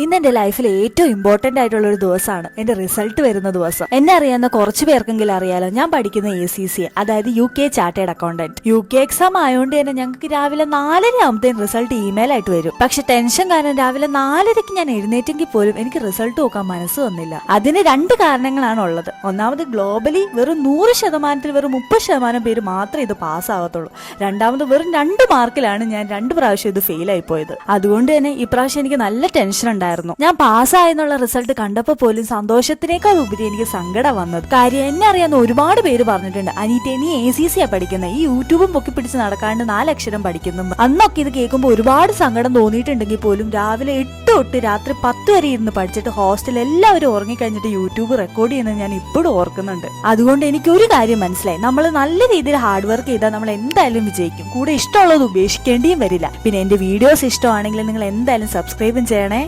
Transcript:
ഇന്ന് എന്റെ ലൈഫിൽ ഏറ്റവും ഇമ്പോർട്ടന്റ് ആയിട്ടുള്ള ഒരു ദിവസമാണ് എന്റെ റിസൾട്ട് വരുന്ന ദിവസം. എന്നെ അറിയാവുന്ന കുറച്ചു പേർക്കെങ്കിലും അറിയാലോ, ഞാൻ പഠിക്കുന്ന ACC, അതായത് UK chartered accountant. UK exam ആയതുകൊണ്ട് തന്നെ ഞങ്ങൾക്ക് രാവിലെ 4:30 ആകുമ്പോഴത്തേക്കും റിസൾട്ട് ഇമെയിൽ ആയിട്ട് വരും. പക്ഷെ ടെൻഷൻ കാരണം രാവിലെ 4:30 ഞാൻ എഴുന്നേറ്റെങ്കിൽ പോലും എനിക്ക് റിസൾട്ട് നോക്കാൻ മനസ്സ് വന്നില്ല. അതിന് 2 കാരണങ്ങളാണ് ഉള്ളത്. ഒന്നാമത് ഗ്ലോബലി വെറും 100% വെറും 30% പേര് മാത്രമേ ഇത് പാസ്സാകത്തുള്ളൂ. രണ്ടാമത് വെറും 2 മാർക്കിലാണ് ഞാൻ 2 പ്രാവശ്യം ഇത് ഫെയിൽ ആയി പോയത്. അതുകൊണ്ട് തന്നെ ഇപ്രാവശ്യം എനിക്ക് നല്ല ടെൻഷൻ ഉണ്ടായിരുന്നു. ഞാൻ പാസ്സായെന്നുള്ള റിസൾട്ട് കണ്ടപ്പോൾ പോലും സന്തോഷത്തിനേക്കാൾ ഉപരി എനിക്ക് സങ്കടം വന്നത്. കാര്യം എന്നെ അറിയാവുന്ന ഒരുപാട് പേര് പറഞ്ഞിട്ടുണ്ട്, അനീറ്റ നീ ACC പഠിക്കുന്നത്, ഈ യൂട്യൂബും പൊക്കി പിടിച്ച് നടക്കാണ്ട് 4 അക്ഷരം പഠിക്കുന്നു. അന്നൊക്കെ ഇത് കേൾക്കുമ്പോൾ ഒരുപാട് സങ്കടം തോന്നിയിട്ടുണ്ടെങ്കിൽ പോലും രാവിലെ 8 തൊട്ട് രാത്രി 10 വരെ ഇരുന്ന് പഠിച്ചിട്ട് ഹോസ്റ്റലിൽ എല്ലാവരും ഉറങ്ങിക്കഴിഞ്ഞിട്ട് യൂട്യൂബ് റെക്കോർഡ് ചെയ്യുന്നത് ഞാൻ ഇപ്പോഴും ഓർക്കുന്നുണ്ട്. അതുകൊണ്ട് എനിക്ക് ഒരു കാര്യം മനസ്സിലായി, നമ്മൾ നല്ല രീതിയിൽ ഹാർഡ് വർക്ക് ചെയ്താൽ നമ്മൾ എന്തായാലും വിജയിക്കും. കൂടെ ഇഷ്ടമുള്ളത് ഉപേക്ഷിക്കേണ്ടിയും വരില്ല. പിന്നെ എന്റെ വീഡിയോസ് ഇഷ്ടമാണെങ്കിൽ നിങ്ങൾ എന്തായാലും സബ്സ്ക്രൈബും ചെയ്യണേ.